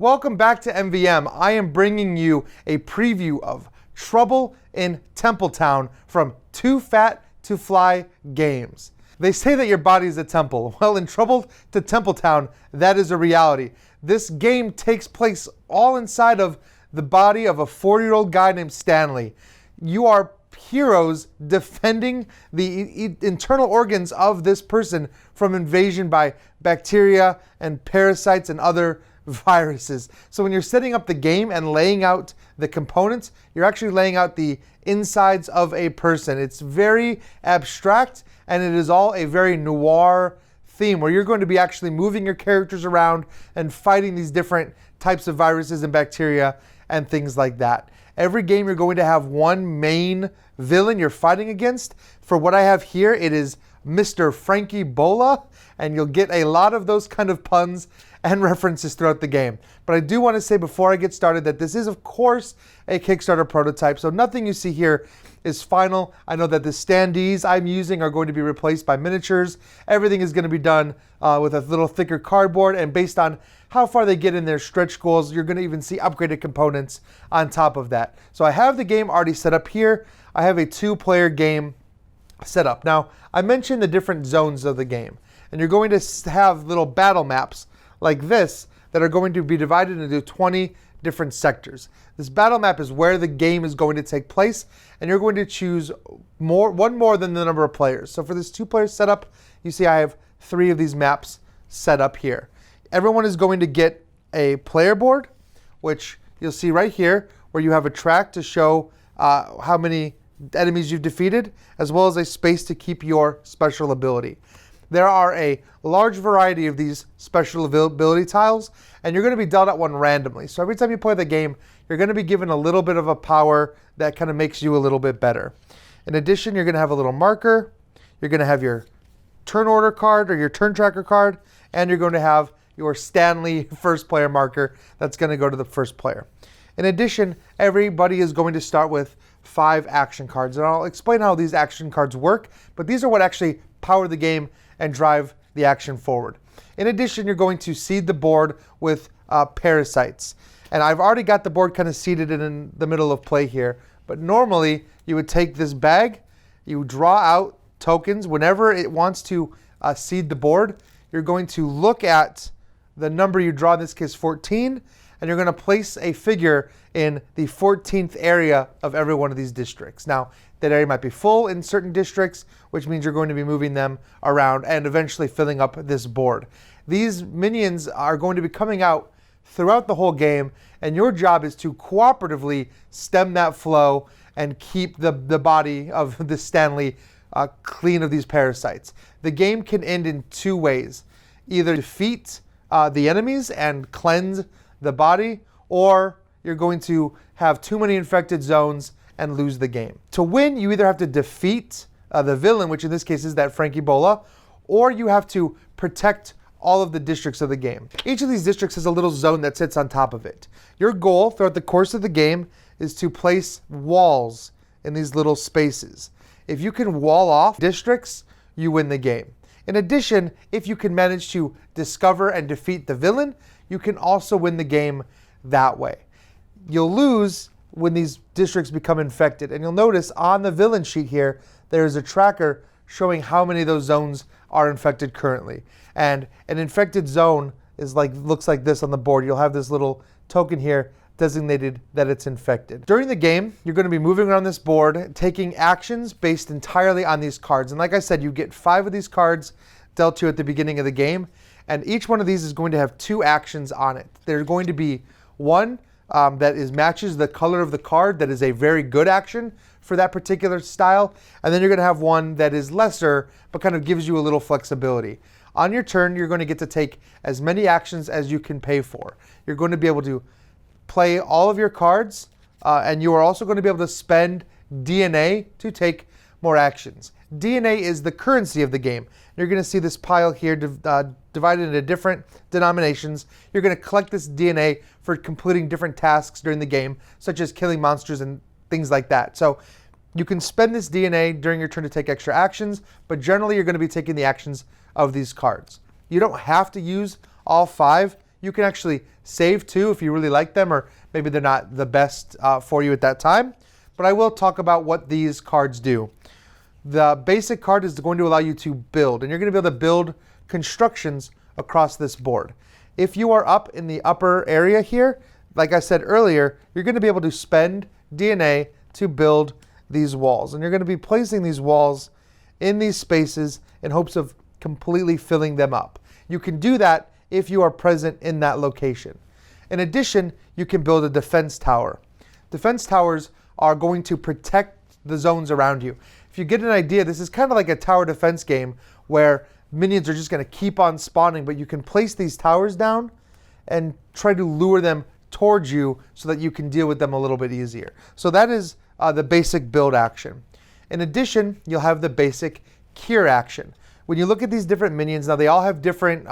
Welcome back to MVM. I am bringing you a preview of Trouble in Templetown from 2Fat2Fly Games. They say that your body is a temple. Well, in Trouble to Templetown, that is a reality. This game takes place all inside of the body of a 40-year-old guy named Stanley. You are heroes defending the internal organs of this person from invasion by bacteria and parasites and other viruses. So when you're setting up the game and laying out the components, you're actually laying out the insides of a person. It's very abstract, and it is all a very noir theme where you're going to be actually moving your characters around and fighting these different types of viruses and bacteria and things like that. Every game you're going to have one main villain you're fighting against. For what I have here, it is Mr. Frankie Bola, and you'll get a lot of those kind of puns and references throughout the game. But I do want to say before I get started that this is, of course, a Kickstarter prototype, so nothing you see here is final. I know that the standees I'm using are going to be replaced by miniatures. Everything is going to be done with a little thicker cardboard, and based on how far they get in their stretch goals, you're going to even see upgraded components on top of that. So I have the game already set up here. I have a 2-player game set up. Now, I mentioned the different zones of the game, and you're going to have little battle maps like this that are going to be divided into 20 different sectors. This battle map is where the game is going to take place, and you're going to choose one more than the number of players. So for this 2-player setup, you see I have 3 of these maps set up here. Everyone is going to get a player board, which you'll see right here, where you have a track to show how many enemies you've defeated, as well as a space to keep your special ability. There are a large variety of these special ability tiles, and you're going to be dealt out one randomly. So every time you play the game, you're going to be given a little bit of a power that kind of makes you a little bit better. In addition, you're going to have a little marker. You're going to have your turn order card or your turn tracker card, and you're going to have your Stanley first player marker that's going to go to the first player. In addition, everybody is going to start with 5 action cards, and I'll explain how these action cards work, but these are what actually power the game and drive the action forward. In addition, you're going to seed the board with parasites. And I've already got the board kind of seeded in the middle of play here, but normally you would take this bag, you draw out tokens. Whenever it wants to seed the board, you're going to look at the number you draw, in this case 14, and you're going to place a figure in the 14th area of every one of these districts. Now, that area might be full in certain districts, which means you're going to be moving them around and eventually filling up this board. These minions are going to be coming out throughout the whole game, and your job is to cooperatively stem that flow and keep the body of the Stanley clean of these parasites. The game can end in 2 ways. Either defeat the enemies and cleanse the body, or you're going to have too many infected zones and lose the game. To win, you either have to defeat the villain, which in this case is that Frankie Bola, or you have to protect all of the districts of the game. Each of these districts has a little zone that sits on top of it. Your goal throughout the course of the game is to place walls in these little spaces. If you can wall off districts, you win the game. In addition, if you can manage to discover and defeat the villain, you can also win the game that way. You'll lose when these districts become infected. And you'll notice on the villain sheet here, there's a tracker showing how many of those zones are infected currently. And an infected zone looks like this on the board. You'll have this little token here designated that it's infected. During the game, you're going to be moving around this board, taking actions based entirely on these cards. And like I said, you get 5 of these cards dealt to you at the beginning of the game. And each one of these is going to have 2 actions on it. There's going to be one that matches the color of the card, that is a very good action for that particular style. And then you're going to have one that is lesser, but kind of gives you a little flexibility. On your turn, you're going to get to take as many actions as you can pay for. You're going to be able to play all of your cards, and you are also going to be able to spend DNA to take more actions. DNA is the currency of the game. You're going to see this pile here divided into different denominations. You're going to collect this DNA for completing different tasks during the game, such as killing monsters and things like that. So you can spend this DNA during your turn to take extra actions, but generally you're going to be taking the actions of these cards. You don't have to use all 5. You can actually save too if you really like them, or maybe they're not the best for you at that time. But I will talk about what these cards do. The basic card is going to allow you to build, and you're going to be able to build constructions across this board. If you are up in the upper area here, like I said earlier, you're going to be able to spend DNA to build these walls. And you're going to be placing these walls in these spaces in hopes of completely filling them up. You can do that if you are present in that location. In addition, you can build a defense tower. Defense towers are going to protect the zones around you. If you get an idea, this is kind of like a tower defense game where minions are just going to keep on spawning, but you can place these towers down and try to lure them towards you so that you can deal with them a little bit easier. So that is the basic build action. In addition, you'll have the basic cure action. When you look at these different minions, now they all have different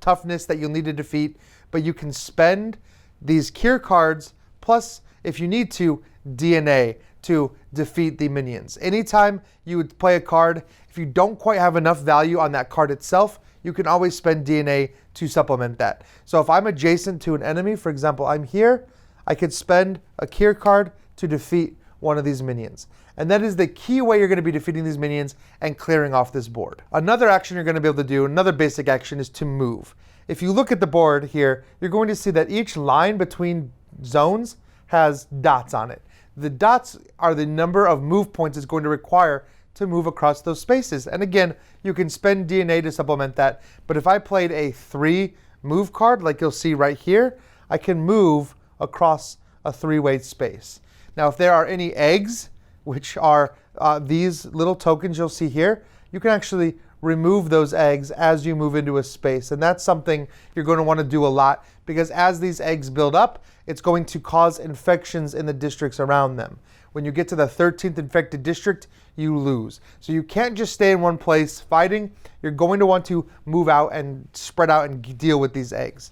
toughness that you'll need to defeat, but you can spend these cure cards, plus if you need to, DNA to defeat the minions. Anytime you would play a card, if you don't quite have enough value on that card itself, you can always spend DNA to supplement that. So if I'm adjacent to an enemy, for example, I'm here, I could spend a cure card to defeat one of these minions. And that is the key way you're going to be defeating these minions and clearing off this board. Another action you're going to be able to do, another basic action, is to move. If you look at the board here, you're going to see that each line between zones has dots on it. The dots are the number of move points it's going to require to move across those spaces. And again, you can spend DNA to supplement that. But if I played a 3 move card, like you'll see right here, I can move across a 3-way space. Now, if there are any eggs, which are these little tokens you'll see here, you can actually remove those eggs as you move into a space. And that's something you're going to want to do a lot, because as these eggs build up, it's going to cause infections in the districts around them. When you get to the 13th infected district, you lose. So you can't just stay in one place fighting. You're going to want to move out and spread out and deal with these eggs.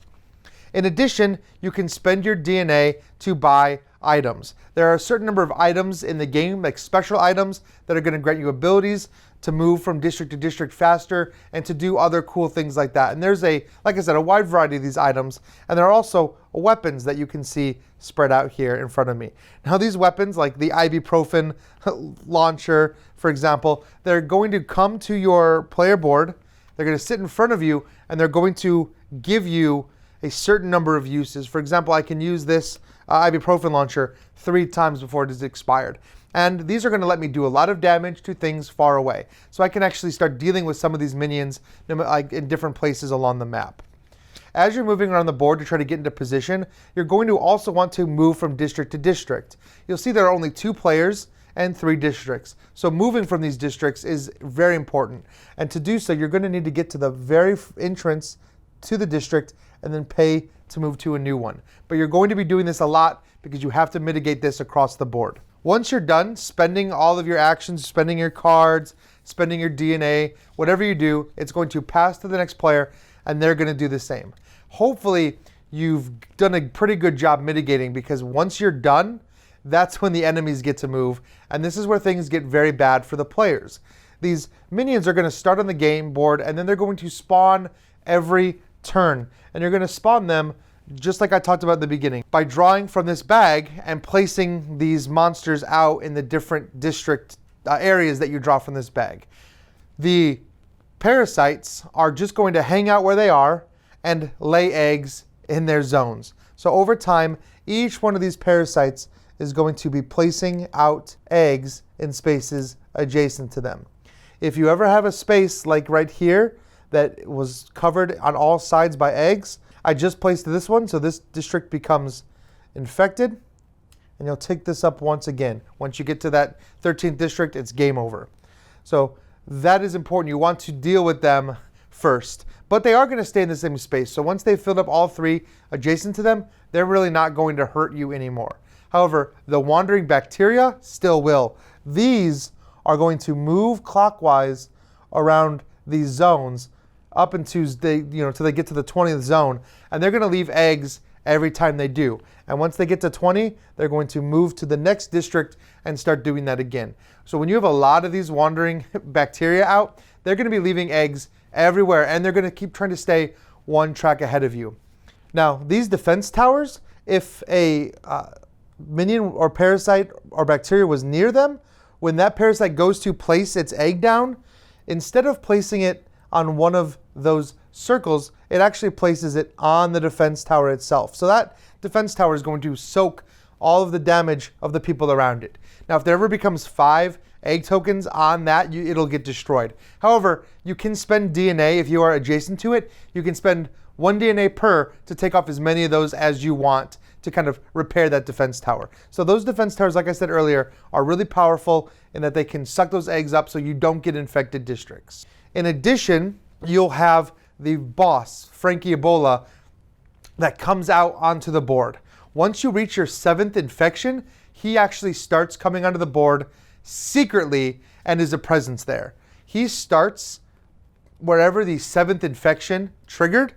In addition, you can spend your DNA to buy items. There are a certain number of items in the game, like special items, that are going to grant you abilities to move from district to district faster and to do other cool things like that. And there's like I said, a wide variety of these items. And there are also weapons that you can see spread out here in front of me. Now, these weapons, like the ibuprofen launcher, for example, they're going to come to your player board. They're going to sit in front of you, and they're going to give you a certain number of uses. For example, I can use this ibuprofen launcher 3 times before it is expired. And these are going to let me do a lot of damage to things far away. So I can actually start dealing with some of these minions in different places along the map. As you're moving around the board to try to get into position, you're going to also want to move from district to district. You'll see there are only 2 players and 3 districts. So moving from these districts is very important. And to do so, you're going to need to get to the very entrance to the district and then pay to move to a new one. But you're going to be doing this a lot because you have to mitigate this across the board. Once you're done spending all of your actions, spending your cards, spending your DNA, whatever you do, it's going to pass to the next player, and they're going to do the same. Hopefully, you've done a pretty good job mitigating, because once you're done, that's when the enemies get to move, and this is where things get very bad for the players. These minions are going to start on the game board, and then they're going to spawn every turn, and you're going to spawn them just like I talked about at the beginning, by drawing from this bag and placing these monsters out in the different district areas that you draw from this bag. The parasites are just going to hang out where they are and lay eggs in their zones. So over time, each one of these parasites is going to be placing out eggs in spaces adjacent to them. If you ever have a space like right here that was covered on all sides by eggs, I just placed this one, so this district becomes infected, and you'll take this up once again. Once you get to that 13th district, it's game over. So that is important. You want to deal with them first, but they are going to stay in the same space. So once they've filled up all 3 adjacent to them, they're really not going to hurt you anymore. However, the wandering bacteria still will. These are going to move clockwise around these zones up until till they get to the 20th zone, and they're going to leave eggs every time they do. And once they get to 20, they're going to move to the next district and start doing that again. So when you have a lot of these wandering bacteria out, they're going to be leaving eggs everywhere, and they're going to keep trying to stay one track ahead of you. Now, these defense towers, if a minion or parasite or bacteria was near them, when that parasite goes to place its egg down, instead of placing it on one of those circles, it actually places it on the defense tower itself. So that defense tower is going to soak all of the damage of the people around it. Now, if there ever becomes 5 egg tokens on that, it'll get destroyed. However, you can spend DNA if you are adjacent to it. You can spend 1 DNA per to take off as many of those as you want to kind of repair that defense tower. So those defense towers, like I said earlier, are really powerful in that they can suck those eggs up so you don't get infected districts. In addition, you'll have the boss, Frankie Ebola, that comes out onto the board. Once you reach your 7th infection, he actually starts coming onto the board secretly and is a presence there. He starts wherever the 7th infection triggered,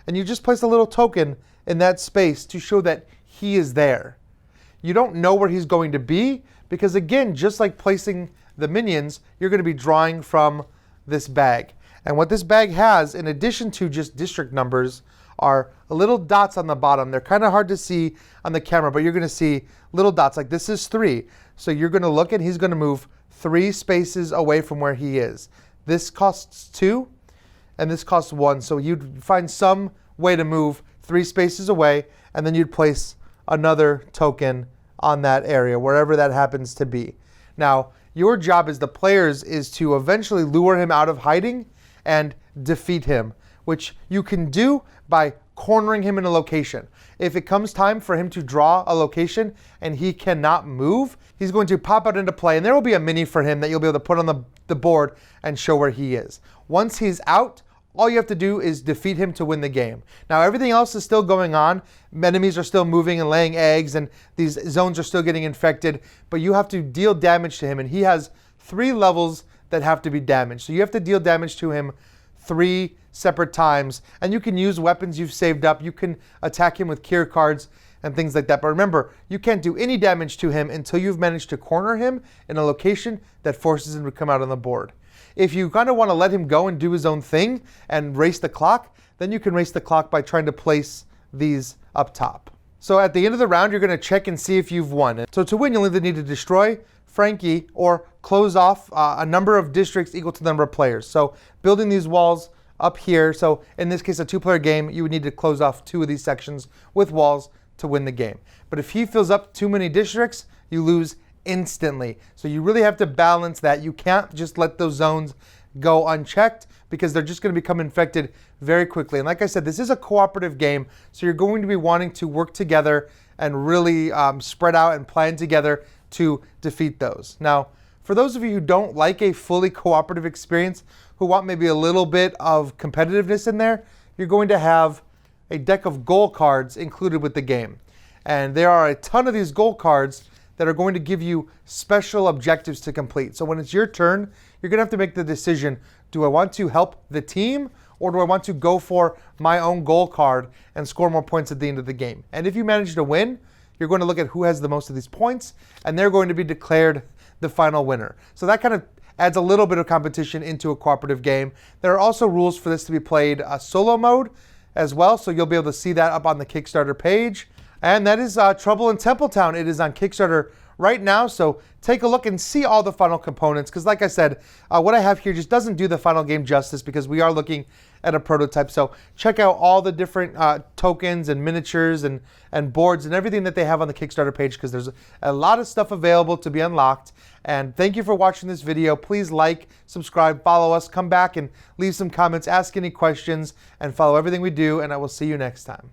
and you just place a little token in that space to show that he is there. You don't know where he's going to be because, again, just like placing the minions, you're going to be drawing from this bag. And what this bag has, in addition to just district numbers, are little dots on the bottom. They're kind of hard to see on the camera, but you're going to see little dots. Like this is 3. So you're going to look and he's going to move 3 spaces away from where he is. This costs 2 and this costs 1. So you'd find some way to move 3 spaces away, and then you'd place another token on that area, wherever that happens to be. Now, your job as the players is to eventually lure him out of hiding and defeat him, which you can do by cornering him in a location. If it comes time for him to draw a location and he cannot move, he's going to pop out into play, and there will be a mini for him that you'll be able to put on the board and show where he is. Once he's out, all you have to do is defeat him to win the game. Now, everything else is still going on. Enemies are still moving and laying eggs, and these zones are still getting infected, but you have to deal damage to him, and he has 3 levels that have to be damaged. So you have to deal damage to him 3 separate times, and you can use weapons you've saved up. You can attack him with cure cards and things like that. But remember, you can't do any damage to him until you've managed to corner him in a location that forces him to come out on the board. If you kind of want to let him go and do his own thing and race the clock, then you can race the clock by trying to place these up top. So at the end of the round, you're going to check and see if you've won. So to win, you'll either need to destroy Frankie or close off a number of districts equal to the number of players. So building these walls up here, so in this case a 2-player game, you would need to close off 2 of these sections with walls to win the game. But if he fills up too many districts, you lose instantly. So you really have to balance that. You can't just let those zones go unchecked because they're just going to become infected very quickly. And like I said, this is a cooperative game, so you're going to be wanting to work together and really spread out and plan together to defeat those. Now, for those of you who don't like a fully cooperative experience, who want maybe a little bit of competitiveness in there, you're going to have a deck of goal cards included with the game. And there are a ton of these goal cards that are going to give you special objectives to complete. So when it's your turn, you're going to have to make the decision, do I want to help the team, or do I want to go for my own goal card and score more points at the end of the game? And if you manage to win, you're going to look at who has the most of these points, and they're going to be declared the final winner. So that kind of adds a little bit of competition into a cooperative game. There are also rules for this to be played solo mode as well, so you'll be able to see that up on the Kickstarter page. And that is Trouble in Templetown. It is on Kickstarter right now, so take a look and see all the final components, because like I said, what I have here just doesn't do the final game justice because we are looking at a prototype. So check out all the different tokens and miniatures and boards and everything that they have on the Kickstarter page, because there's a lot of stuff available to be unlocked. And thank you for watching this video. Please like, subscribe, follow us, come back and leave some comments, ask any questions, and follow everything we do, and I will see you next time.